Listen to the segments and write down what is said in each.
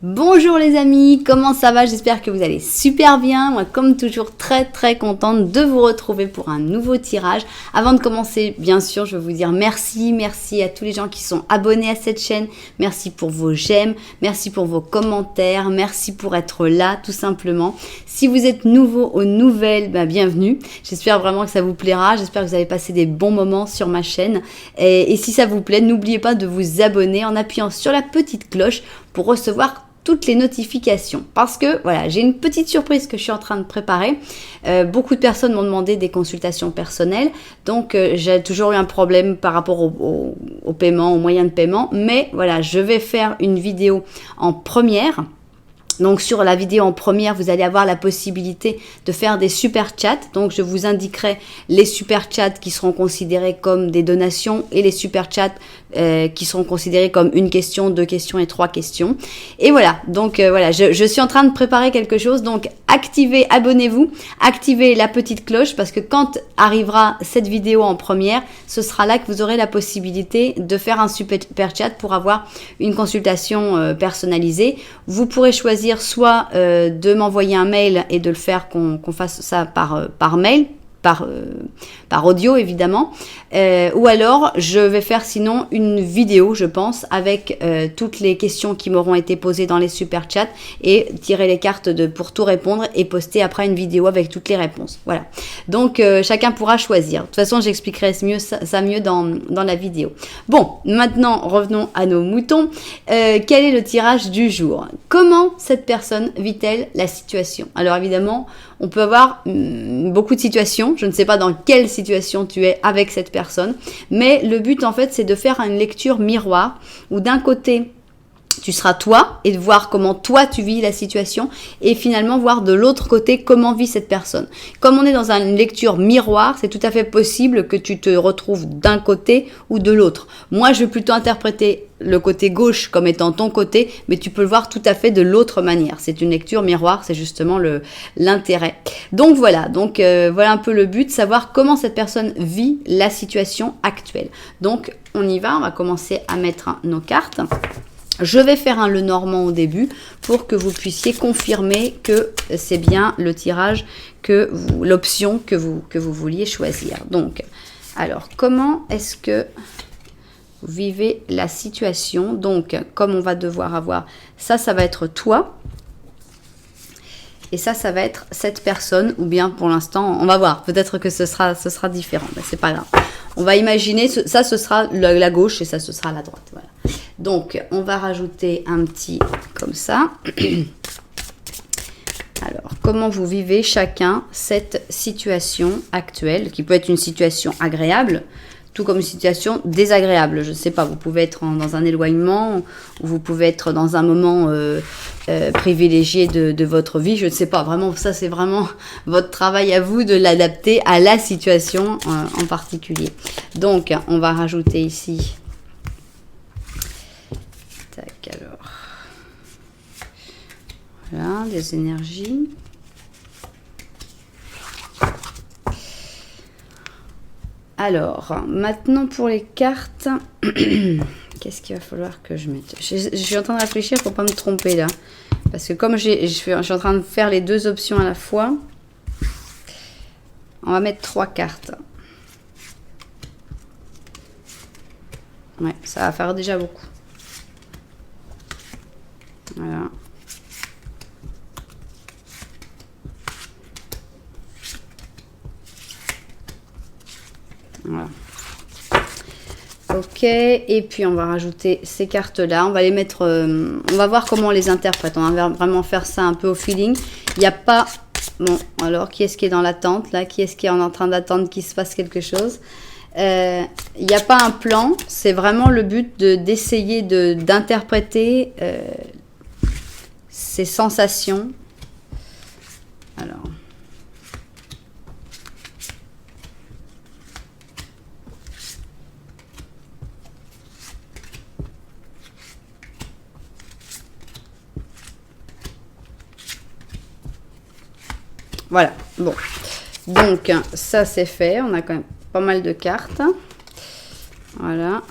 Bonjour les amis, comment ça va? J'espère que vous allez super bien. Moi, comme toujours, très contente de vous retrouver pour un nouveau tirage. Avant de commencer, bien sûr, je veux vous dire merci à tous les gens qui sont abonnés à cette chaîne. Merci pour vos j'aime, merci pour vos commentaires, merci pour être là, tout simplement. Si vous êtes nouveau ou nouvelle, bienvenue. J'espère vraiment que ça vous plaira. J'espère que vous allez passer des bons moments sur ma chaîne. Et si ça vous plaît, n'oubliez pas de vous abonner en appuyant sur la petite cloche pour recevoir toutes les notifications, parce que voilà, j'ai une petite surprise que je suis en train de préparer. Beaucoup de personnes m'ont demandé des consultations personnelles, donc j'ai toujours eu un problème par rapport au paiement, aux moyens de paiement, mais voilà, je vais faire une vidéo en première. Donc sur la vidéo en première, vous allez avoir la possibilité de faire des super chats. Donc je vous indiquerai les super chats qui seront considérés comme des donations et les super chats qui seront considérés comme une question, 2 questions et 3 questions. Et voilà, donc voilà, je suis en train de préparer quelque chose. Donc activez, abonnez-vous, activez la petite cloche parce que quand arrivera cette vidéo en première, ce sera là que vous aurez la possibilité de faire un super chat pour avoir une consultation personnalisée. Vous pourrez choisir soit de m'envoyer un mail et de le faire qu'on fasse ça par mail, par audio évidemment, ou alors je vais faire sinon une vidéo, je pense, avec toutes les questions qui m'auront été posées dans les super chats et tirer les cartes pour tout répondre et poster après une vidéo avec toutes les réponses. Voilà. Donc chacun pourra choisir. De toute façon, j'expliquerai ça mieux dans la vidéo. Bon, maintenant revenons à nos moutons. Quel est le tirage du jour? Comment cette personne vit-elle la situation? Alors évidemment, on peut avoir beaucoup de situations. Je ne sais pas dans quelle situation tu es avec cette personne. Mais le but, en fait, c'est de faire une lecture miroir où d'un côté, tu seras toi et de voir comment toi tu vis la situation et finalement voir de l'autre côté comment vit cette personne. Comme on est dans une lecture miroir, c'est tout à fait possible que tu te retrouves d'un côté ou de l'autre. Moi, je vais plutôt interpréter le côté gauche comme étant ton côté, mais tu peux le voir tout à fait de l'autre manière. C'est une lecture miroir, c'est justement l'intérêt. Donc voilà, voilà un peu le but, savoir comment cette personne vit la situation actuelle. Donc on y va, on va commencer à mettre nos cartes. Je vais faire un Lenormand au début pour que vous puissiez confirmer que c'est bien le tirage, l'option que vous vouliez choisir. Donc, alors, comment est-ce que vous vivez la situation? Donc, comme on va devoir avoir, ça va être toi. Et ça va être cette personne, ou bien pour l'instant, on va voir. Peut-être que ce sera différent, mais c'est pas grave. On va imaginer, ça ce sera la gauche et ça ce sera la droite. Voilà. Donc, on va rajouter un petit comme ça. Alors, comment vous vivez chacun cette situation actuelle, qui peut être une situation agréable, tout comme une situation désagréable. Je ne sais pas, vous pouvez être dans un éloignement, ou vous pouvez être dans un moment privilégié de votre vie. Je ne sais pas, vraiment, ça c'est vraiment votre travail à vous de l'adapter à la situation en particulier. Donc, on va rajouter ici... Tac, alors... Voilà, des énergies... Alors, maintenant pour les cartes, qu'est-ce qu'il va falloir que je mette? Je suis en train de réfléchir pour ne pas me tromper là. Parce que comme je suis en train de faire les 2 options à la fois, on va mettre 3 cartes. Ouais, ça va faire déjà beaucoup. Voilà. Voilà. Ok, et puis on va rajouter ces cartes-là. On va les mettre, on va voir comment on les interprète. On va vraiment faire ça un peu au feeling. Il n'y a pas... Bon, alors, qui est-ce qui est dans l'attente, là? Qui est-ce qui est en train d'attendre qu'il se passe quelque chose? Il n'y a pas un plan. C'est vraiment le but d'essayer d'interpréter ces sensations. Alors... Voilà, bon. Donc, ça c'est fait. On a quand même pas mal de cartes. Voilà.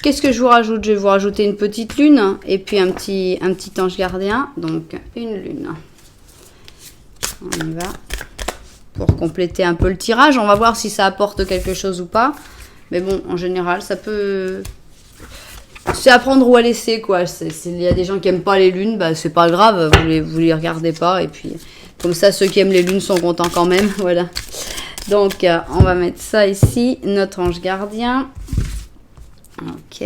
qu'est-ce que je vous rajoute? Je vais vous rajouter une petite lune et puis un petit ange gardien. Donc, une lune. On y va. Pour compléter un peu le tirage, on va voir si ça apporte quelque chose ou pas. Mais bon, en général, ça peut... C'est à prendre ou à laisser, quoi. Il y a des gens qui n'aiment pas les lunes, bah, c'est pas grave, vous les regardez pas. Et puis, comme ça, ceux qui aiment les lunes sont contents quand même. Voilà. Donc, on va mettre ça ici, notre ange gardien. Ok.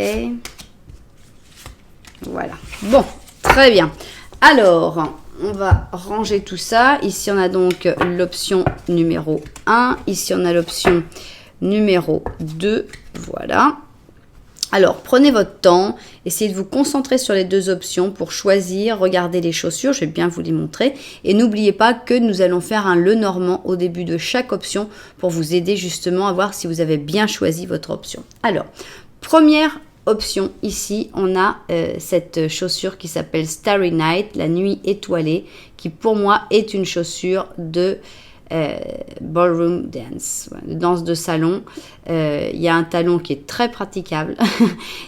Voilà. Bon, très bien. Alors, on va ranger tout ça. Ici, on a donc l'option numéro 1. Ici, on a l'option numéro 2. Voilà. Alors, prenez votre temps, essayez de vous concentrer sur les deux options pour choisir, regardez les chaussures, je vais bien vous les montrer. Et n'oubliez pas que nous allons faire un Lenormand au début de chaque option pour vous aider justement à voir si vous avez bien choisi votre option. Alors, première option ici, on a cette chaussure qui s'appelle Starry Night, la nuit étoilée, qui pour moi est une chaussure de ballroom dance, de danse de salon. Il y a un talon qui est très praticable.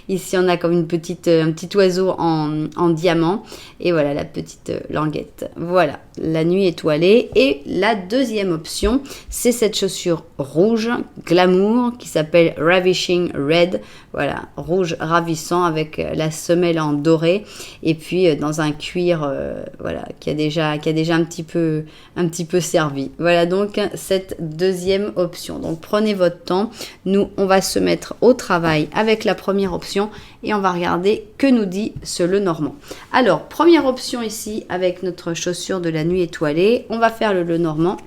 Ici, on a comme un petit oiseau en diamant. Et voilà, la petite languette. Voilà, la nuit étoilée. Et la deuxième option, c'est cette chaussure rouge, glamour, qui s'appelle Ravishing Red. Voilà, rouge ravissant avec la semelle en doré. Et puis, dans un cuir, voilà, qui a déjà un petit peu servi. Voilà donc cette deuxième option. Donc, prenez votre temps. Nous, on va se mettre au travail avec la première option et on va regarder que nous dit ce Lenormand. Alors, première option ici avec notre chaussure de la nuit étoilée. On va faire le Lenormand.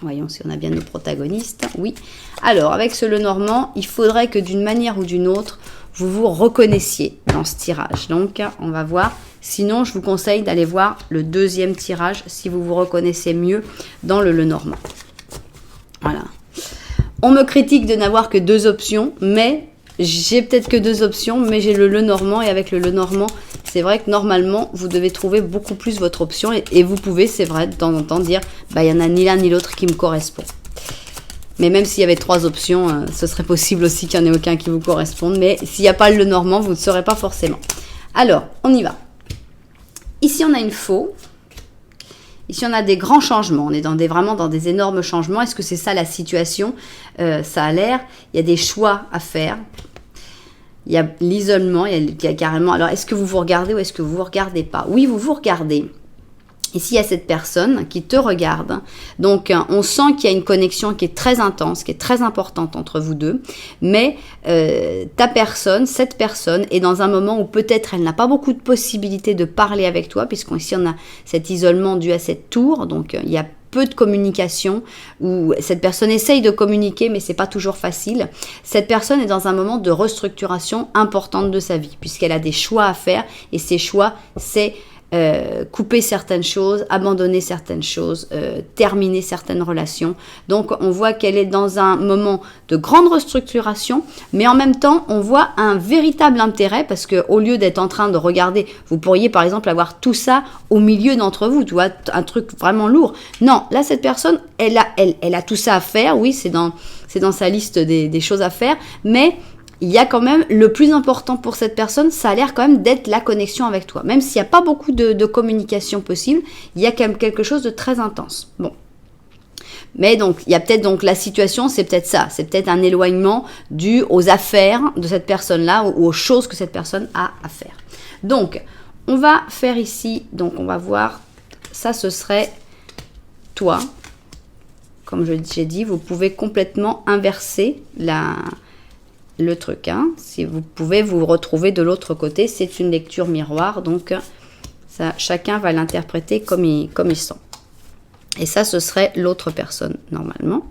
Voyons si on a bien nos protagonistes. Oui. Alors, avec ce Lenormand, il faudrait que d'une manière ou d'une autre, vous vous reconnaissiez dans ce tirage. Donc, on va voir. Sinon, je vous conseille d'aller voir le deuxième tirage si vous vous reconnaissez mieux dans le Lenormand. Voilà. On me critique de n'avoir que deux options, mais j'ai peut-être que deux options, mais j'ai le Lenormand et avec le Lenormand, c'est vrai que normalement, vous devez trouver beaucoup plus votre option et vous pouvez, c'est vrai, de temps en temps dire, bah, il n'y en a ni l'un ni l'autre qui me correspond. Mais même s'il y avait trois options, ce serait possible aussi qu'il n'y en ait aucun qui vous corresponde, mais s'il n'y a pas le Lenormand, vous ne saurez pas forcément. Alors, on y va. Ici, on a une faux. Ici, on a des grands changements. On est vraiment dans des énormes changements. Est-ce que c'est ça la situation? Ça a l'air. Il y a des choix à faire. Il y a l'isolement. Il y a carrément... Alors, est-ce que vous vous regardez ou est-ce que vous ne vous regardez pas? Oui, vous vous regardez. Ici, il y a cette personne qui te regarde. Donc, on sent qu'il y a une connexion qui est très intense, qui est très importante entre vous deux. Mais cette personne est dans un moment où peut-être elle n'a pas beaucoup de possibilités de parler avec toi, puisqu'ici, on a cet isolement dû à cette tour. Donc, il y a peu de communication, où cette personne essaye de communiquer, mais c'est pas toujours facile. Cette personne est dans un moment de restructuration importante de sa vie, puisqu'elle a des choix à faire. Et ces choix, c'est... couper certaines choses, abandonner certaines choses, terminer certaines relations. Donc, on voit qu'elle est dans un moment de grande restructuration, mais en même temps, on voit un véritable intérêt parce qu'au lieu d'être en train de regarder, vous pourriez par exemple avoir tout ça au milieu d'entre vous, tu vois, un truc vraiment lourd. Non, là, cette personne, elle a tout ça à faire. Oui, c'est dans sa liste des choses à faire, mais il y a quand même, le plus important pour cette personne, ça a l'air quand même d'être la connexion avec toi. Même s'il n'y a pas beaucoup de communication possible, il y a quand même quelque chose de très intense. Bon. Mais donc, il y a peut-être donc la situation, c'est peut-être ça. C'est peut-être un éloignement dû aux affaires de cette personne-là ou aux choses que cette personne a à faire. Donc, on va faire ici, donc on va voir, ça ce serait toi. Comme j'ai dit, vous pouvez complètement inverser le truc, hein. Si vous pouvez vous retrouver de l'autre côté, c'est une lecture miroir, donc ça, chacun va l'interpréter comme il sent. Et ça, ce serait l'autre personne, normalement.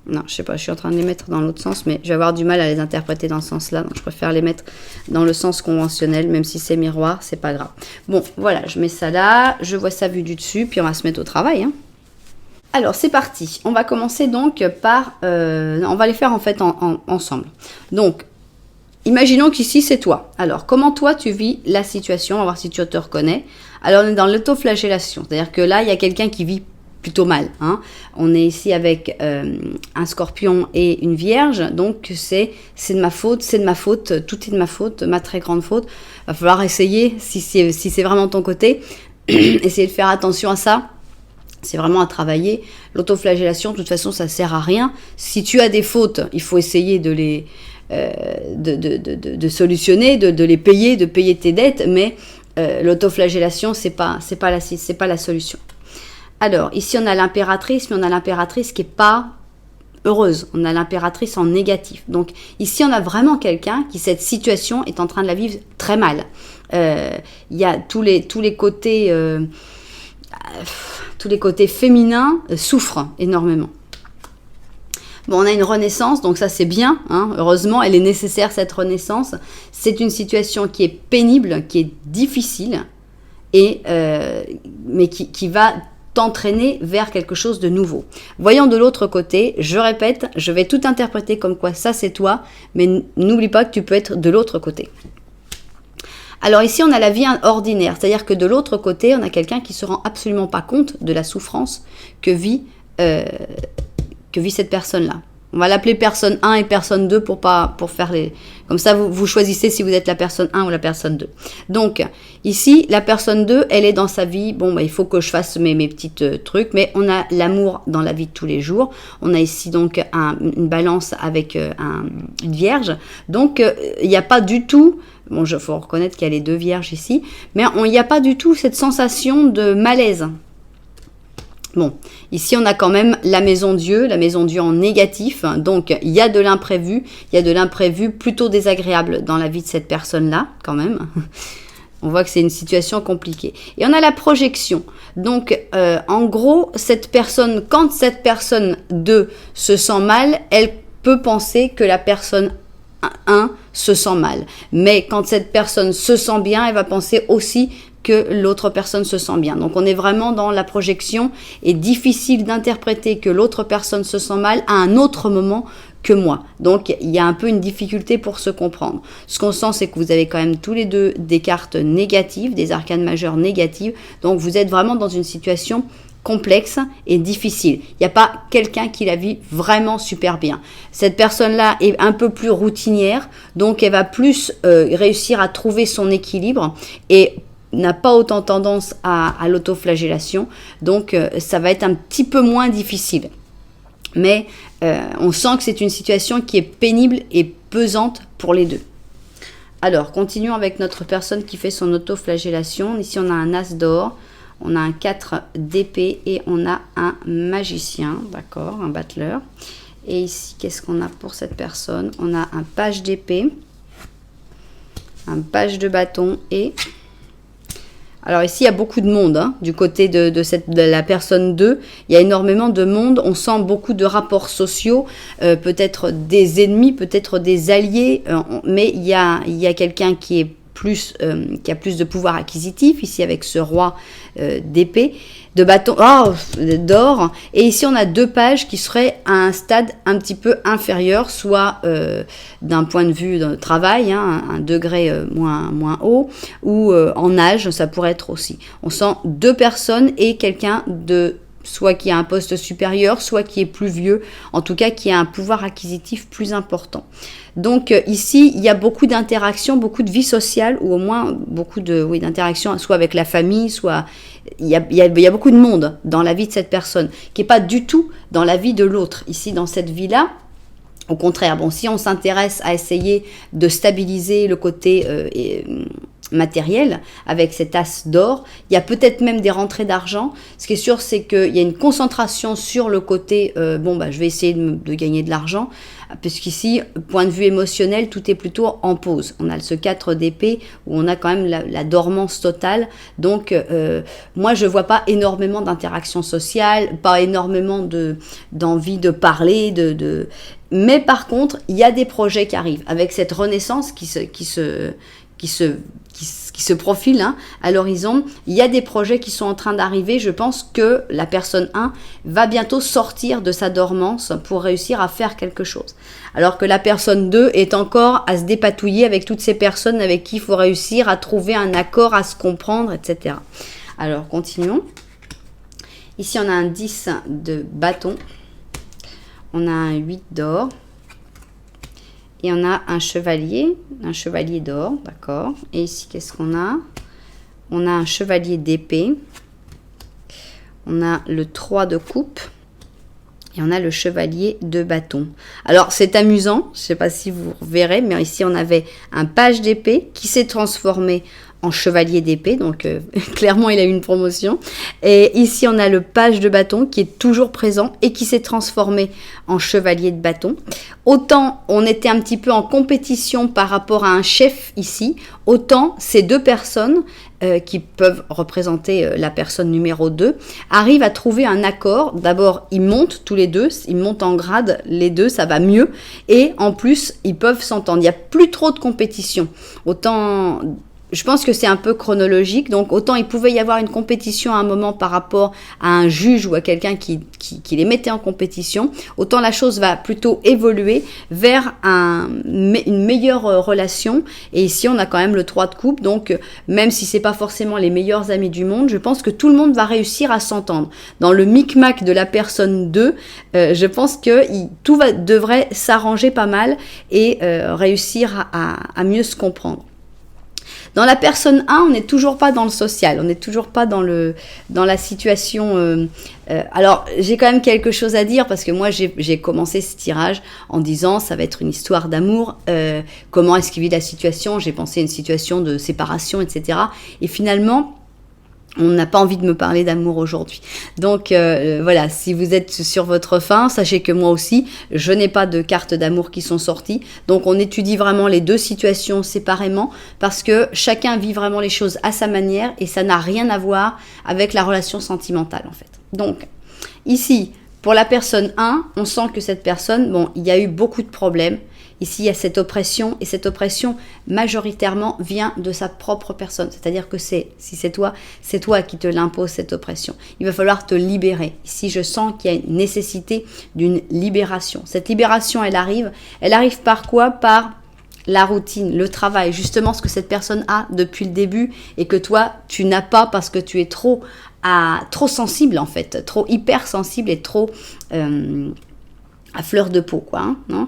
Non, je sais pas, je suis en train de les mettre dans l'autre sens, mais je vais avoir du mal à les interpréter dans ce sens-là, donc je préfère les mettre dans le sens conventionnel, même si c'est miroir, c'est pas grave. Bon, voilà, je mets ça là, je vois ça vu du dessus, puis on va se mettre au travail, hein. Alors, c'est parti. On va commencer donc par... on va les faire en fait ensemble. Donc, imaginons qu'ici, c'est toi. Alors, comment toi, tu vis la situation? On va voir si tu te reconnais. Alors, on est dans l'autoflagellation. C'est-à-dire que là, il y a quelqu'un qui vit plutôt mal. Hein. On est ici avec un scorpion et une vierge, donc c'est de ma faute, tout est de ma faute, ma très grande faute. Va falloir essayer, si c'est vraiment ton côté, essayer de faire attention à ça. C'est vraiment à travailler. L'autoflagellation, de toute façon, ça sert à rien. Si tu as des fautes, il faut essayer de les solutionner, de les payer, de payer tes dettes, mais l'autoflagellation, c'est pas la solution. Alors, ici, on a l'impératrice, mais on a l'impératrice qui est pas heureuse. On a l'impératrice en négatif. Donc, ici, on a vraiment quelqu'un qui, cette situation, est en train de la vivre très mal. Il y a tous les côtés... tous les côtés féminins souffrent énormément. Bon, on a une renaissance, donc ça c'est bien, hein, heureusement, elle est nécessaire cette renaissance. C'est une situation qui est pénible, qui est difficile, mais qui va t'entraîner vers quelque chose de nouveau. Voyons de l'autre côté, je répète, je vais tout interpréter comme quoi ça c'est toi, mais n'oublie pas que tu peux être de l'autre côté. Alors ici, on a la vie ordinaire, c'est-à-dire que de l'autre côté, on a quelqu'un qui ne se rend absolument pas compte de la souffrance que vit cette personne-là. On va l'appeler personne 1 et personne 2 pour faire les... Comme ça, vous choisissez si vous êtes la personne 1 ou la personne 2. Donc, ici, la personne 2, elle est dans sa vie. Bon, il faut que je fasse mes petits trucs, mais on a l'amour dans la vie de tous les jours. On a ici donc une balance avec une vierge. Donc, il n'y a pas du tout... Bon, il faut reconnaître qu'il y a les deux vierges ici, mais il n'y a pas du tout cette sensation de malaise. Bon, ici on a quand même la maison Dieu en négatif, donc il y a de l'imprévu plutôt désagréable dans la vie de cette personne-là, quand même. On voit que c'est une situation compliquée. Et on a la projection. Donc, en gros, quand cette personne 2 se sent mal, elle peut penser que la personne 1 se sent mal. Mais quand cette personne se sent bien, elle va penser aussi que l'autre personne se sent bien. Donc on est vraiment dans la projection et difficile d'interpréter que l'autre personne se sent mal à un autre moment que moi. Donc il y a un peu une difficulté pour se comprendre. Ce qu'on sent, c'est que vous avez quand même tous les deux des cartes négatives, des arcanes majeures négatives. Donc vous êtes vraiment dans une situation complexe et difficile. Il n'y a pas quelqu'un qui la vit vraiment super bien. Cette personne-là est un peu plus routinière, donc elle va plus réussir à trouver son équilibre et n'a pas autant tendance à l'autoflagellation, donc ça va être un petit peu moins difficile. Mais on sent que c'est une situation qui est pénible et pesante pour les deux. Alors, continuons avec notre personne qui fait son autoflagellation. Ici, on a un as d'or. On a un 4 d'épée et on a un magicien, d'accord, un battleur. Et ici, qu'est-ce qu'on a pour cette personne? On a un page d'épée, un page de bâton et... Alors ici, il y a beaucoup de monde, hein, du côté de la personne 2. Il y a énormément de monde. On sent beaucoup de rapports sociaux, peut-être des ennemis, peut-être des alliés. Mais il y a quelqu'un qui a plus de pouvoir acquisitif, ici avec ce roi d'épée, de bâton, d'or. Et ici, on a deux pages qui seraient à un stade un petit peu inférieur, soit d'un point de vue de travail, hein, un degré moins haut, ou en âge, ça pourrait être aussi. On sent deux personnes et quelqu'un soit qui a un poste supérieur, soit qui est plus vieux, en tout cas qui a un pouvoir acquisitif plus important. Donc ici, il y a beaucoup d'interactions, beaucoup de vie sociale, ou au moins beaucoup d'interactions, soit avec la famille, soit... Il y a beaucoup de monde dans la vie de cette personne, qui n'est pas du tout dans la vie de l'autre. Ici, dans cette vie-là, au contraire, bon, si on s'intéresse à essayer de stabiliser le côté... matériel, avec cet as d'or, il y a peut-être même des rentrées d'argent. Ce qui est sûr, c'est qu'il y a une concentration sur le côté, je vais essayer de gagner de l'argent, puisqu'ici, point de vue émotionnel, tout est plutôt en pause. On a ce 4 d'épée, où on a quand même la dormance totale, donc moi, je vois pas énormément d'interactions sociales, pas énormément d'envie de parler, mais par contre, il y a des projets qui arrivent, avec cette renaissance qui se profile, hein, à l'horizon. Il y a des projets qui sont en train d'arriver. Je pense que la personne 1 va bientôt sortir de sa dormance pour réussir à faire quelque chose. Alors que la personne 2 est encore à se dépatouiller avec toutes ces personnes avec qui il faut réussir à trouver un accord, à se comprendre, etc. Alors, continuons. Ici, on a un 10 de bâton. On a un 8 d'or. Et on a un chevalier d'or, d'accord. Et ici, qu'est-ce qu'on a? On a un chevalier d'épée. On a le 3 de coupe. Et on a le chevalier de bâton. Alors, c'est amusant. Je ne sais pas si vous verrez, mais ici, on avait un page d'épée qui s'est transformé en chevalier d'épée. Donc, clairement, il a eu une promotion. Et ici, on a le page de bâton qui est toujours présent et qui s'est transformé en chevalier de bâton. Autant on était un petit peu en compétition par rapport à un chef ici, autant ces deux personnes qui peuvent représenter la personne numéro 2 arrivent à trouver un accord. D'abord, ils montent tous les deux, ils montent en grade, les deux, ça va mieux. Et en plus, ils peuvent s'entendre. Il n'y a plus trop de compétition. Autant... Je pense que c'est un peu chronologique, donc autant il pouvait y avoir une compétition à un moment par rapport à un juge ou à quelqu'un qui les mettait en compétition, autant la chose va plutôt évoluer vers une meilleure relation. Et ici, on a quand même le 3 de coupe, donc même si c'est pas forcément les meilleurs amis du monde, je pense que tout le monde va réussir à s'entendre. Dans le micmac de la personne 2, je pense que tout devrait s'arranger pas mal et réussir à mieux se comprendre. Dans la personne 1, on n'est toujours pas dans le social, on n'est toujours pas dans la situation... alors, j'ai quand même quelque chose à dire parce que moi, j'ai commencé ce tirage en disant ça va être une histoire d'amour. Comment est-ce qu'il vit la situation? J'ai pensé à une situation de séparation, etc. Et finalement... on n'a pas envie de me parler d'amour aujourd'hui. Donc voilà, si vous êtes sur votre fin, sachez que moi aussi, je n'ai pas de cartes d'amour qui sont sorties. Donc on étudie vraiment les deux situations séparément parce que chacun vit vraiment les choses à sa manière et ça n'a rien à voir avec la relation sentimentale en fait. Donc ici, pour la personne 1, on sent que cette personne, bon, il y a eu beaucoup de problèmes. Ici, il y a cette oppression, et cette oppression, majoritairement, vient de sa propre personne. C'est-à-dire que si c'est toi qui te l'impose, cette oppression. Il va falloir te libérer. Ici, je sens qu'il y a une nécessité d'une libération. Cette libération, elle arrive par quoi? Par la routine, le travail, justement ce que cette personne a depuis le début, et que toi, tu n'as pas parce que tu es trop sensible, en fait, trop hypersensible et trop... à fleur de peau, quoi. Non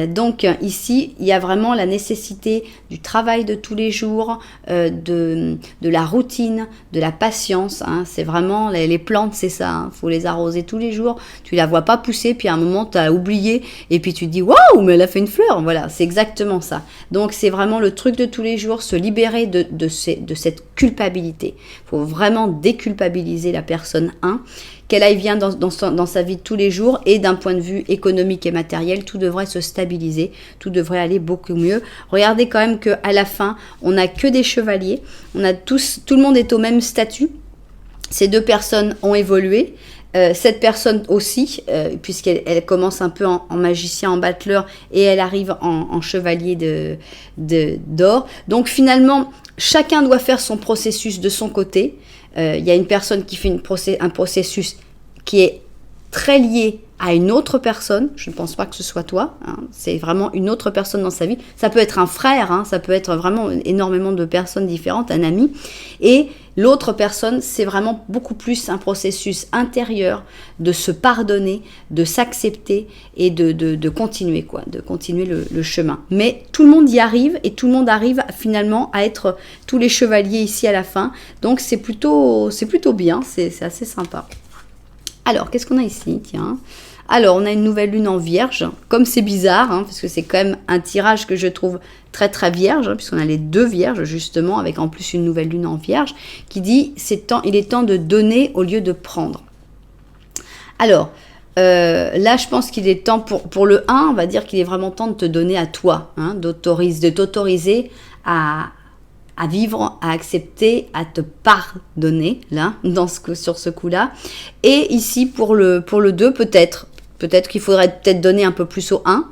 donc ici, il y a vraiment la nécessité du travail de tous les jours, de la routine, de la patience. Hein. C'est vraiment, les plantes, c'est ça. Faut les arroser tous les jours. Tu la vois pas pousser, puis à un moment, tu as oublié, et puis tu te dis, waouh, mais elle a fait une fleur. Voilà, c'est exactement ça. Donc, c'est vraiment le truc de tous les jours, se libérer de cette culpabilité. Il faut vraiment déculpabiliser la personne 1, qu'elle aille bien dans sa vie de tous les jours, et d'un point de vue économique et matériel, tout devrait se stabiliser, tout devrait aller beaucoup mieux. Regardez quand même qu'à la fin, on n'a que des chevaliers, tout le monde est au même statut. Ces deux personnes ont évolué. Cette personne aussi, puisqu'elle commence un peu en magicien, en battleur, et elle arrive en chevalier d'or. Donc finalement, chacun doit faire son processus de son côté. Il y a une personne qui fait un processus qui est très lié à une autre personne. Je ne pense pas que ce soit toi. Hein. C'est vraiment une autre personne dans sa vie. Ça peut être un frère, hein. Ça peut être vraiment énormément de personnes différentes, un ami. Et l'autre personne, c'est vraiment beaucoup plus un processus intérieur de se pardonner, de s'accepter et de continuer, quoi, de continuer le chemin. Mais tout le monde y arrive et tout le monde arrive finalement à être tous les chevaliers ici à la fin. Donc c'est plutôt bien, c'est assez sympa. Alors, qu'est-ce qu'on a ici? Tiens. Alors, on a une nouvelle lune en vierge. Comme c'est bizarre, hein, parce que c'est quand même un tirage que je trouve très très vierge, hein, puisqu'on a les deux vierges, justement, avec en plus une nouvelle lune en vierge, qui dit il est temps de donner au lieu de prendre. Alors, là, je pense qu'il est temps, pour le 1, on va dire qu'il est vraiment temps de te donner à toi, hein, de t'autoriser à vivre, à accepter, à te pardonner, là, sur ce coup-là. Et ici, pour le 2, peut-être qu'il faudrait donner un peu plus au 1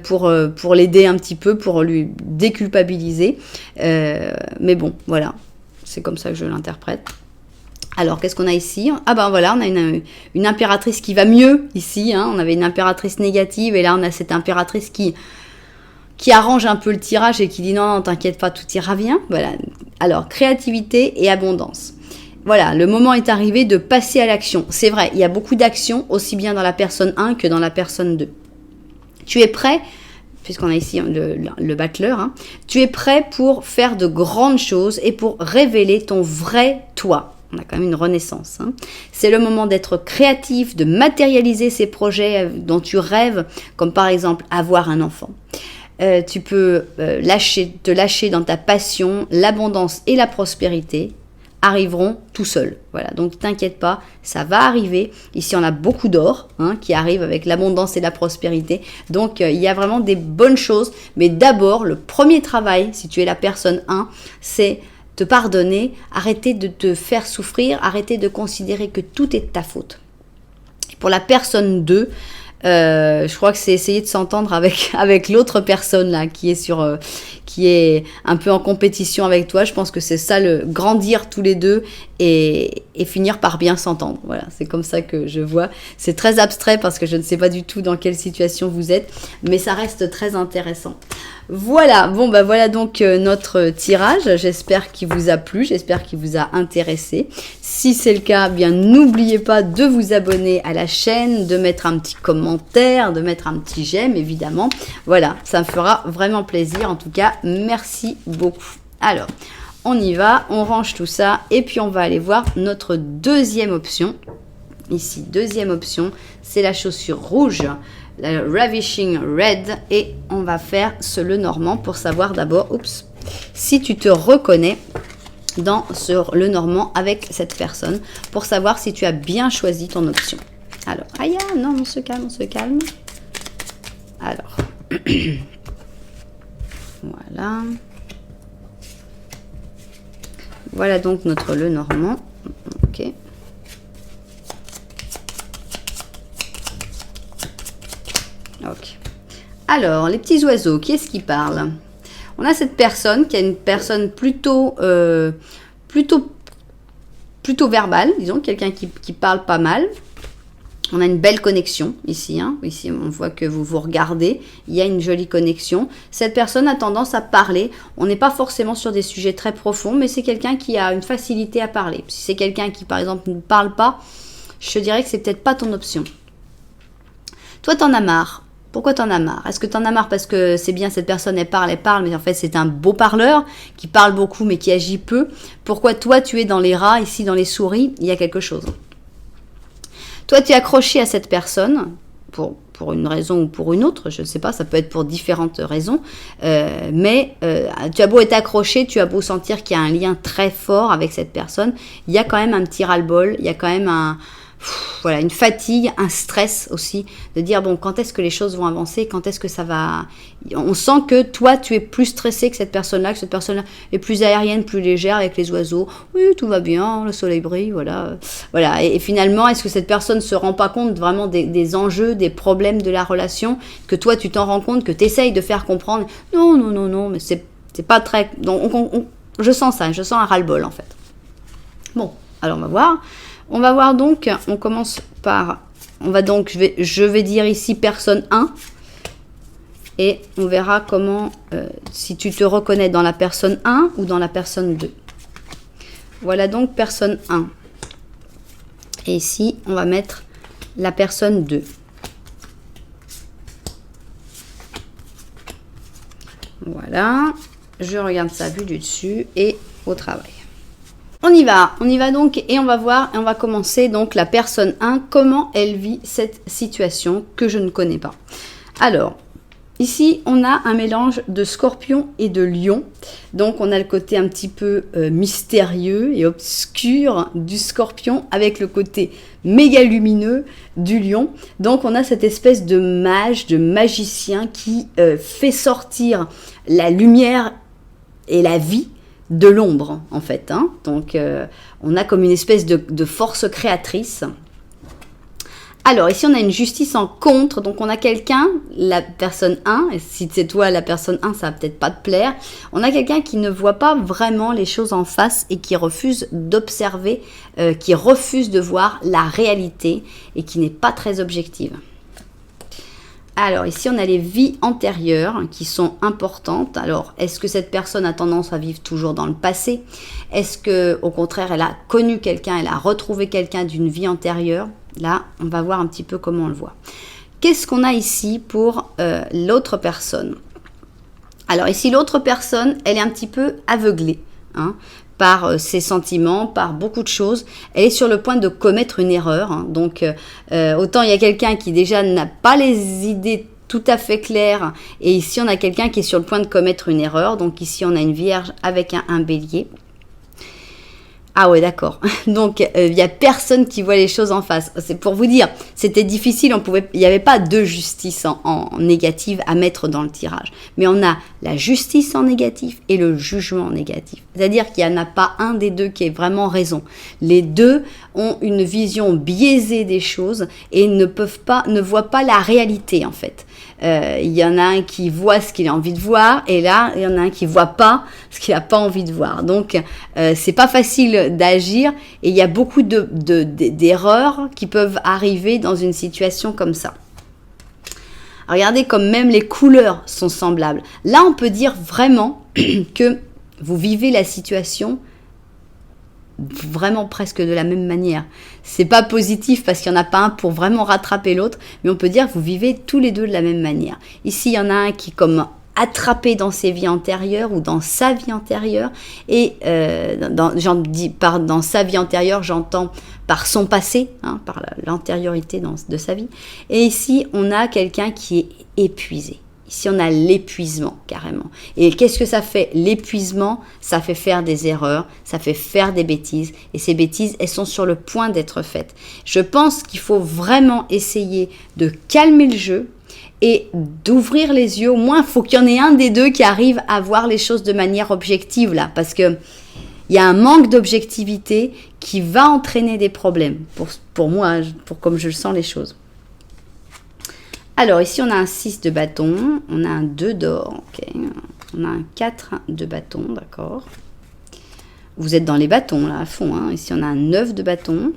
pour l'aider un petit peu, pour lui déculpabiliser. Mais bon, voilà, c'est comme ça que je l'interprète. Alors, qu'est-ce qu'on a ici? Ah ben voilà, on a une impératrice qui va mieux ici. Hein. On avait une impératrice négative et là, on a cette impératrice qui arrange un peu le tirage et qui dit non, t'inquiète pas, tout ira bien. Voilà. Alors, créativité et abondance. voilà, le moment est arrivé de passer à l'action. C'est vrai, il y a beaucoup d'actions, aussi bien dans la personne 1 que dans la personne 2. Tu es prêt, puisqu'on a ici le battleur, hein, tu es prêt pour faire de grandes choses et pour révéler ton vrai toi. On a quand même une renaissance. Hein. C'est le moment d'être créatif, de matérialiser ces projets dont tu rêves, comme par exemple avoir un enfant. Tu peux te lâcher dans ta passion, l'abondance et la prospérité arriveront tout seuls. Voilà, donc t'inquiète pas, ça va arriver. Ici, on a beaucoup d'or hein, qui arrive avec l'abondance et la prospérité. Donc, il y a vraiment des bonnes choses. Mais d'abord, le premier travail, si tu es la personne 1, c'est te pardonner, arrêter de te faire souffrir, arrêter de considérer que tout est de ta faute. Et pour la personne 2, je crois que c'est essayer de s'entendre avec l'autre personne là qui est un peu en compétition avec toi. Je pense que c'est ça, le grandir tous les deux et finir par bien s'entendre. Voilà, c'est comme ça que je vois. C'est très abstrait parce que je ne sais pas du tout dans quelle situation vous êtes, mais ça reste très intéressant. Voilà, bon bah voilà donc notre tirage. J'espère qu'il vous a plu, j'espère qu'il vous a intéressé. Si c'est le cas, bien n'oubliez pas de vous abonner à la chaîne, de mettre un petit commentaire, de mettre un petit j'aime évidemment. Voilà, ça me fera vraiment plaisir. En tout cas, merci beaucoup. Alors, on y va, on range tout ça et puis on va aller voir notre deuxième option. Ici, deuxième option, c'est la chaussure rouge. La Ravishing Red, et on va faire ce Lenormand pour savoir d'abord, si tu te reconnais dans le Normand avec cette personne, pour savoir si tu as bien choisi ton option. Alors, aïe, non, on se calme. Alors, voilà. Voilà donc notre Lenormand. Ok. Ok. Alors, les petits oiseaux, qui est-ce qui parle? On a cette personne qui est une personne plutôt verbale, disons, quelqu'un qui parle pas mal. On a une belle connexion ici. Hein. Ici, on voit que vous vous regardez. Il y a une jolie connexion. Cette personne a tendance à parler. On n'est pas forcément sur des sujets très profonds, mais c'est quelqu'un qui a une facilité à parler. Si c'est quelqu'un qui, par exemple, ne parle pas, je dirais que c'est peut-être pas ton option. Toi, t'en as marre. Pourquoi t'en as marre? Est-ce que t'en as marre parce que c'est bien, cette personne, elle parle, mais en fait, c'est un beau parleur qui parle beaucoup, mais qui agit peu? Pourquoi toi, tu es dans les rats, ici, dans les souris? Il y a quelque chose. Toi, tu es accroché à cette personne pour une raison ou pour une autre, je ne sais pas, ça peut être pour différentes raisons, mais tu as beau être accroché, tu as beau sentir qu'il y a un lien très fort avec cette personne, il y a quand même un petit ras-le-bol, il y a quand même voilà, une fatigue, un stress aussi, de dire bon, quand est-ce que les choses vont avancer, quand est-ce que ça va... On sent que toi, tu es plus stressé que cette personne-là est plus aérienne, plus légère avec les oiseaux. Oui, tout va bien, le soleil brille, voilà. Voilà. Et finalement, est-ce que cette personne ne se rend pas compte vraiment des enjeux, des problèmes de la relation, que toi, tu t'en rends compte, que tu essayes de faire comprendre? Non, mais c'est pas très... Donc, je sens ça, je sens un ras-le-bol en fait. Bon, alors on va voir. On va voir donc, on commence par, je vais dire ici personne 1 et on verra comment, si tu te reconnais dans la personne 1 ou dans la personne 2. Voilà donc personne 1. Et ici, on va mettre la personne 2. Voilà, je regarde ça vue du dessus et au travail. On y va donc et on va voir, et on va commencer donc la personne 1, comment elle vit cette situation que je ne connais pas. Alors, ici on a un mélange de scorpion et de lion, donc on a le côté un petit peu mystérieux et obscur du scorpion avec le côté méga lumineux du lion, donc on a cette espèce de mage, de magicien qui fait sortir la lumière et la vie de l'ombre en fait, hein. Donc on a comme une espèce de force créatrice. Alors ici on a une justice en contre, donc on a quelqu'un, la personne 1, et si c'est toi la personne 1 ça va peut-être pas te plaire, on a quelqu'un qui ne voit pas vraiment les choses en face et qui refuse d'observer, qui refuse de voir la réalité et qui n'est pas très objective. Alors ici, on a les vies antérieures qui sont importantes. Alors, est-ce que cette personne a tendance à vivre toujours dans le passé? Est-ce que, au contraire, elle a connu quelqu'un, elle a retrouvé quelqu'un d'une vie antérieure? Là, on va voir un petit peu comment on le voit. Qu'est-ce qu'on a ici pour l'autre personne? Alors ici, l'autre personne, elle est un petit peu aveuglée, hein, par ses sentiments, par beaucoup de choses. Elle est sur le point de commettre une erreur. Hein. Donc, autant il y a quelqu'un qui déjà n'a pas les idées tout à fait claires. Et ici, on a quelqu'un qui est sur le point de commettre une erreur. Donc ici, on a une vierge avec un bélier. Ah ouais, d'accord. Donc, il n'y a personne qui voit les choses en face. C'est pour vous dire, c'était difficile, il n'y avait pas de justice en négative à mettre dans le tirage. Mais on a la justice en négatif et le jugement en négatif. C'est-à-dire qu'il n'y en a pas un des deux qui ait vraiment raison. Les deux ont une vision biaisée des choses et ne voient pas la réalité, en fait. Il y en a un qui voit ce qu'il a envie de voir et là, il y en a un qui voit pas ce qu'il n'a pas envie de voir. Donc, c'est pas facile d'agir et il y a beaucoup d'erreurs qui peuvent arriver dans une situation comme ça. Regardez comme même les couleurs sont semblables. Là, on peut dire vraiment que vous vivez la situation vraiment presque de la même manière. C'est pas positif parce qu'il n'y en a pas un pour vraiment rattraper l'autre, mais on peut dire que vous vivez tous les deux de la même manière. Ici, il y en a un qui comme attrapé dans ses vies antérieures ou dans sa vie antérieure et dans sa vie antérieure, j'entends par son passé, hein, par l'antériorité de sa vie. Et ici, on a quelqu'un qui est épuisé. Ici, on a l'épuisement, carrément. Et qu'est-ce que ça fait? L'épuisement, ça fait faire des erreurs, ça fait faire des bêtises. Et ces bêtises, elles sont sur le point d'être faites. Je pense qu'il faut vraiment essayer de calmer le jeu et d'ouvrir les yeux. Au moins, il faut qu'il y en ait un des deux qui arrive à voir les choses de manière objective, là. Parce que il y a un manque d'objectivité qui va entraîner des problèmes, pour moi, pour comme je le sens les choses. Alors, ici, on a un 6 de bâton, on a un 2 d'or, ok. On a un 4 de bâton, d'accord. Vous êtes dans les bâtons, là, à fond. Hein. Ici, on a un 9 de bâton,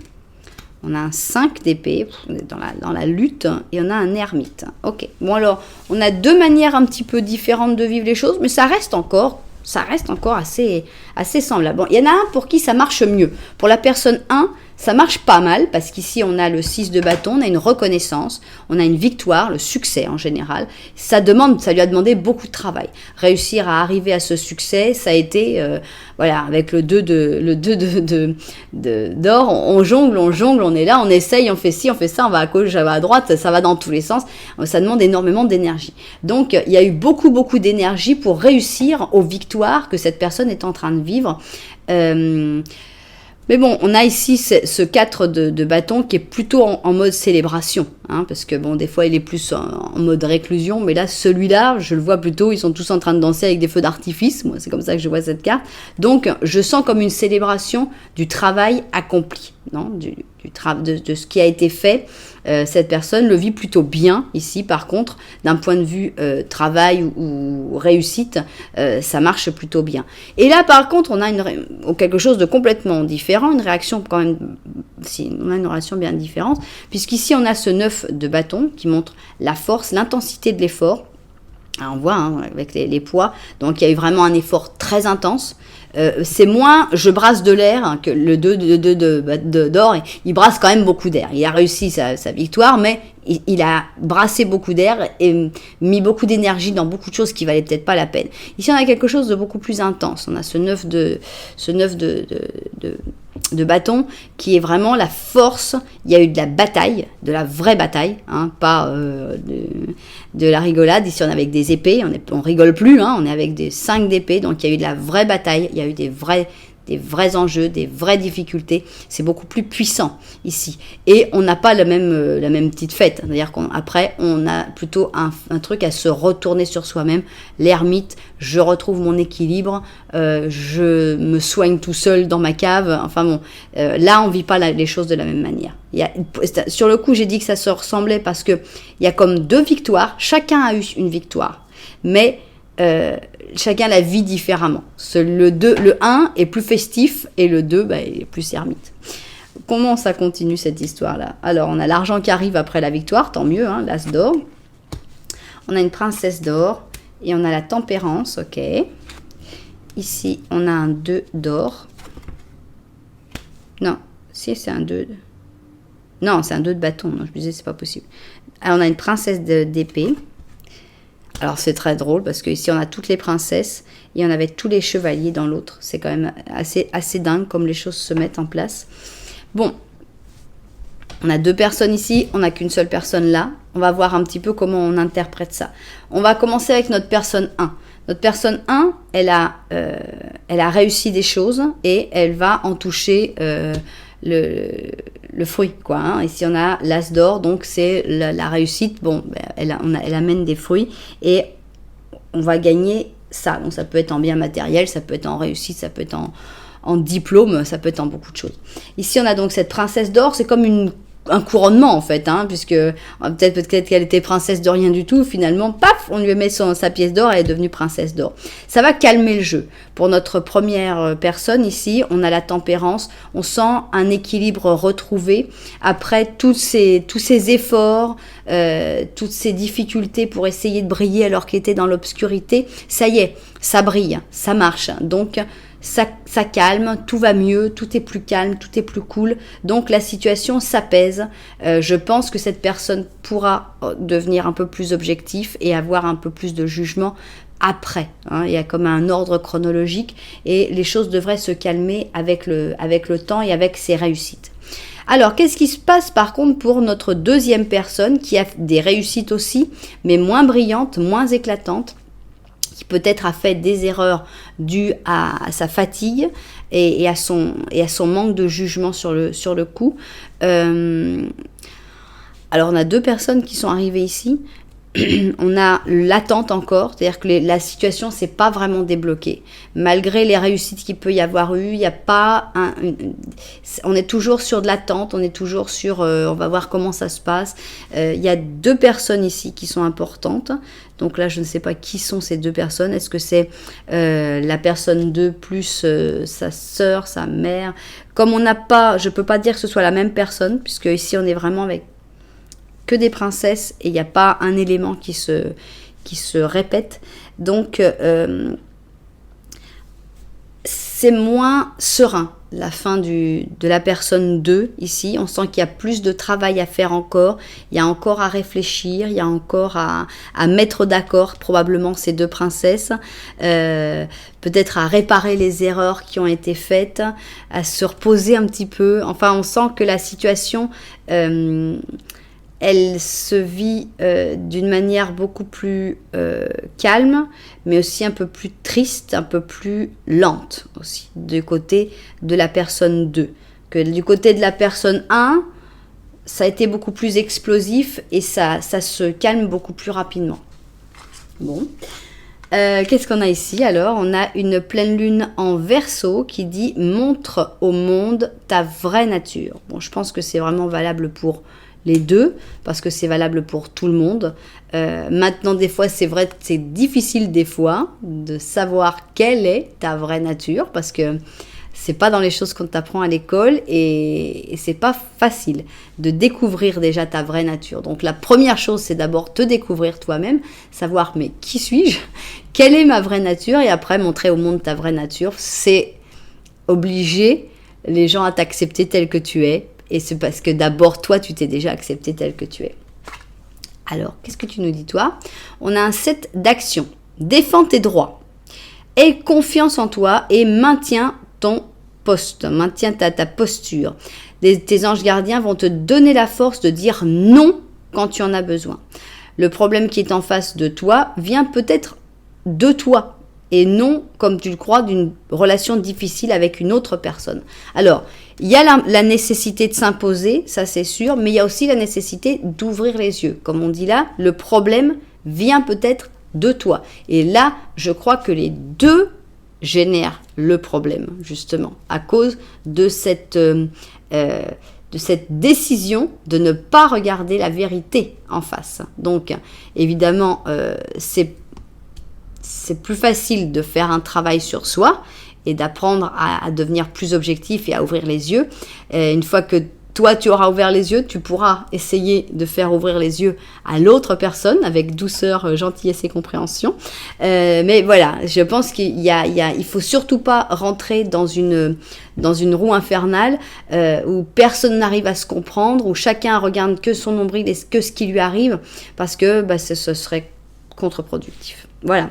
on a un 5 d'épée, vous êtes dans la lutte, et on a un ermite. Ok, bon alors, on a deux manières un petit peu différentes de vivre les choses, mais ça reste encore assez semblable. Bon, il y en a un pour qui ça marche mieux. Pour la personne 1, ça marche pas mal parce qu'ici on a le 6 de bâton, on a une reconnaissance, on a une victoire, le succès en général. Ça lui a demandé beaucoup de travail. Réussir à arriver à ce succès, ça a été, voilà, avec le 2 d'or, on jongle, on est là, on essaye, on fait ci, on fait ça, on va à gauche, on va à droite, ça va dans tous les sens. Ça demande énormément d'énergie. Donc il y a eu beaucoup d'énergie pour réussir aux victoires que cette personne est en train de vivre. Mais bon, on a ici ce 4 de bâton qui est plutôt en mode célébration, hein, parce que bon, des fois il est plus en mode réclusion, mais là, celui-là, je le vois plutôt, ils sont tous en train de danser avec des feux d'artifice, moi c'est comme ça que je vois cette carte, donc je sens comme une célébration du travail accompli, non, de ce qui a été fait. Cette personne le vit plutôt bien ici, par contre, d'un point de vue travail ou réussite, ça marche plutôt bien. Et là, par contre, on a quelque chose de complètement différent, une réaction quand même, on a une réaction bien différente, puisqu'ici, on a ce 9 de bâton qui montre la force, l'intensité de l'effort. Alors, on voit hein, avec les poids, donc il y a eu vraiment un effort très intense. C'est moins je brasse de l'air hein, que le 2 d'or, il brasse quand même beaucoup d'air. Il a réussi sa victoire, mais il a brassé beaucoup d'air et mis beaucoup d'énergie dans beaucoup de choses qui valaient peut-être pas la peine. Ici, on a quelque chose de beaucoup plus intense. On a ce 9 de bâton qui est vraiment la force. Il y a eu de la bataille, de la vraie bataille, hein, pas de la rigolade. Ici, on est avec des épées, on rigole plus, hein, on est avec des 5 d'épée, donc il y a eu de la vraie bataille, il y a eu des vrais enjeux, des vraies difficultés. C'est beaucoup plus puissant ici. Et on n'a pas la même petite fête. C'est-à-dire qu'après, on a plutôt un truc à se retourner sur soi-même. L'ermite, je retrouve mon équilibre, je me soigne tout seul dans ma cave. Enfin bon, là, on vit pas les choses de la même manière. Sur le coup, j'ai dit que ça se ressemblait parce que il y a comme 2 victoires. Chacun a eu une victoire. Mais chacun la vit différemment. Le 1 est plus festif et le 2 est plus ermite. Comment ça continue cette histoire-là? Alors, on a l'argent qui arrive après la victoire, tant mieux, hein, l'as d'or. On a une princesse d'or et on a la tempérance, ok. Ici, on a un 2 d'or. Non, si c'est un 2. Non, c'est un 2 de bâton. Non, je me disais, c'est pas possible. Alors, on a une princesse d'épée. Alors, c'est très drôle parce que ici on a toutes les princesses et on avait tous les chevaliers dans l'autre. C'est quand même assez dingue comme les choses se mettent en place. Bon, on a 2 personnes ici, on n'a qu'une seule personne là. On va voir un petit peu comment on interprète ça. On va commencer avec notre personne 1. Notre personne 1, elle a réussi des choses et elle va en toucher le fruit, quoi. Hein. Ici, on a l'as d'or, donc c'est la réussite. Bon, ben, elle amène des fruits et on va gagner ça. Donc, ça peut être en bien matériel, ça peut être en réussite, ça peut être en diplôme, ça peut être en beaucoup de choses. Ici, on a donc cette princesse d'or. C'est comme un couronnement en fait, hein, puisque peut-être qu'elle était princesse de rien du tout, finalement, paf, on lui met sa pièce d'or, elle est devenue princesse d'or. Ça va calmer le jeu. Pour notre première personne ici, on a la tempérance, on sent un équilibre retrouvé après tous ces efforts, toutes ces difficultés pour essayer de briller alors qu'elle était dans l'obscurité. Ça y est, ça brille, ça marche. Donc, ça calme, tout va mieux, tout est plus calme, tout est plus cool. Donc la situation s'apaise. Je pense que cette personne pourra devenir un peu plus objectif et avoir un peu plus de jugement après. Hein. Il y a comme un ordre chronologique et les choses devraient se calmer avec le temps et avec ses réussites. Alors, qu'est-ce qui se passe par contre pour notre deuxième personne qui a des réussites aussi, mais moins brillantes, moins éclatantes, qui peut-être a fait des erreurs dues à sa fatigue et à son manque de jugement sur le coup. Alors, on a 2 personnes qui sont arrivées ici. On a l'attente encore, c'est-à-dire que la situation s'est pas vraiment débloquée. Malgré les réussites qu'il peut y avoir eu, il n'y a pas on est toujours sur de l'attente, on est toujours sur on va voir comment ça se passe. Il y a 2 personnes ici qui sont importantes. Donc là, je ne sais pas qui sont ces 2 personnes. Est-ce que c'est la personne 2 plus sa sœur, sa mère? Comme on n'a pas, je peux pas dire que ce soit la même personne, puisque ici on est vraiment avec que des princesses et il n'y a pas un élément qui se répète. Donc, c'est moins serein la fin de la personne 2 ici. On sent qu'il y a plus de travail à faire encore. Il y a encore à réfléchir, il y a encore à mettre d'accord probablement ces 2 princesses. Peut-être à réparer les erreurs qui ont été faites, à se reposer un petit peu. Enfin, on sent que la situation... elle se vit d'une manière beaucoup plus calme, mais aussi un peu plus triste, un peu plus lente aussi, du côté de la personne 2. Que du côté de la personne 1, ça a été beaucoup plus explosif et ça se calme beaucoup plus rapidement. Bon. Qu'est-ce qu'on a ici alors? On a une pleine lune en Verseau qui dit « Montre au monde ta vraie nature ». Bon, je pense que c'est vraiment valable pour les 2, parce que c'est valable pour tout le monde. Maintenant, des fois, c'est vrai que c'est difficile des fois de savoir quelle est ta vraie nature, parce que c'est pas dans les choses qu'on t'apprend à l'école et c'est pas facile de découvrir déjà ta vraie nature. Donc la première chose, c'est d'abord te découvrir toi-même, savoir mais qui suis-je, quelle est ma vraie nature, et après montrer au monde ta vraie nature. C'est obliger les gens à t'accepter tel que tu es. Et c'est parce que d'abord, toi, tu t'es déjà accepté tel que tu es. Alors, qu'est-ce que tu nous dis, toi? On a un set d'actions. Défends tes droits. Aie confiance en toi et maintiens ton poste. Maintiens ta posture. Tes anges gardiens vont te donner la force de dire non quand tu en as besoin. Le problème qui est en face de toi vient peut-être de toi. Et non, comme tu le crois, d'une relation difficile avec une autre personne. Alors, il y a la nécessité de s'imposer, ça c'est sûr, mais il y a aussi la nécessité d'ouvrir les yeux. Comme on dit là, le problème vient peut-être de toi. Et là, je crois que les 2 génèrent le problème, justement, à cause de cette décision de ne pas regarder la vérité en face. Donc, évidemment, c'est plus facile de faire un travail sur soi et d'apprendre à devenir plus objectif et à ouvrir les yeux. Une fois que toi, tu auras ouvert les yeux, tu pourras essayer de faire ouvrir les yeux à l'autre personne avec douceur, gentillesse et compréhension. Mais voilà, je pense il faut surtout pas rentrer dans une roue infernale où personne n'arrive à se comprendre, où chacun regarde que son nombril et que ce qui lui arrive, parce que ce serait contre-productif. Voilà.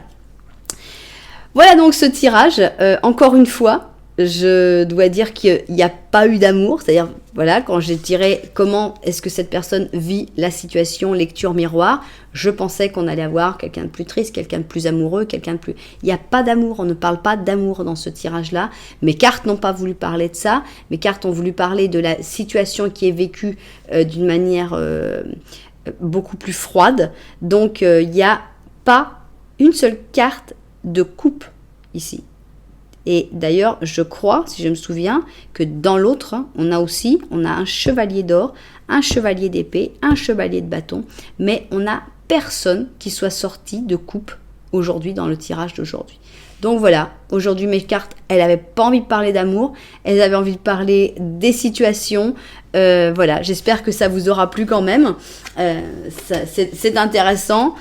Voilà donc ce tirage. Encore une fois, je dois dire qu'il n'y a pas eu d'amour, c'est-à-dire, voilà, quand j'ai tiré comment est-ce que cette personne vit la situation, lecture miroir, je pensais qu'on allait avoir quelqu'un de plus triste, quelqu'un de plus amoureux, quelqu'un de plus... Il n'y a pas d'amour, on ne parle pas d'amour dans ce tirage-là. Mes cartes n'ont pas voulu parler de ça, mes cartes ont voulu parler de la situation qui est vécue d'une manière beaucoup plus froide. Donc, il n'y a pas une seule carte de coupe ici. Et d'ailleurs, je crois, si je me souviens, que dans l'autre, on a un chevalier d'or, un chevalier d'épée, un chevalier de bâton, mais on n'a personne qui soit sorti de coupe aujourd'hui dans le tirage d'aujourd'hui. Donc voilà, aujourd'hui mes cartes, elles n'avaient pas envie de parler d'amour, elles avaient envie de parler des situations. Voilà, j'espère que ça vous aura plu quand même. C'est intéressant.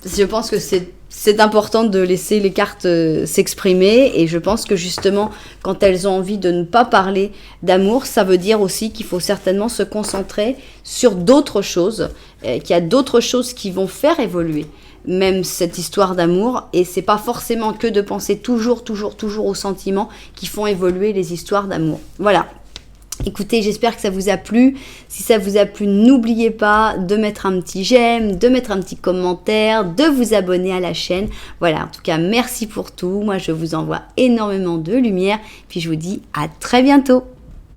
Je pense que c'est important de laisser les cartes s'exprimer, et je pense que justement quand elles ont envie de ne pas parler d'amour, ça veut dire aussi qu'il faut certainement se concentrer sur d'autres choses, qu'il y a d'autres choses qui vont faire évoluer même cette histoire d'amour, et c'est pas forcément que de penser toujours aux sentiments qui font évoluer les histoires d'amour. Voilà. Écoutez, j'espère que ça vous a plu. Si ça vous a plu, n'oubliez pas de mettre un petit j'aime, de mettre un petit commentaire, de vous abonner à la chaîne. Voilà, en tout cas, merci pour tout. Moi, je vous envoie énormément de lumière. Puis je vous dis à très bientôt.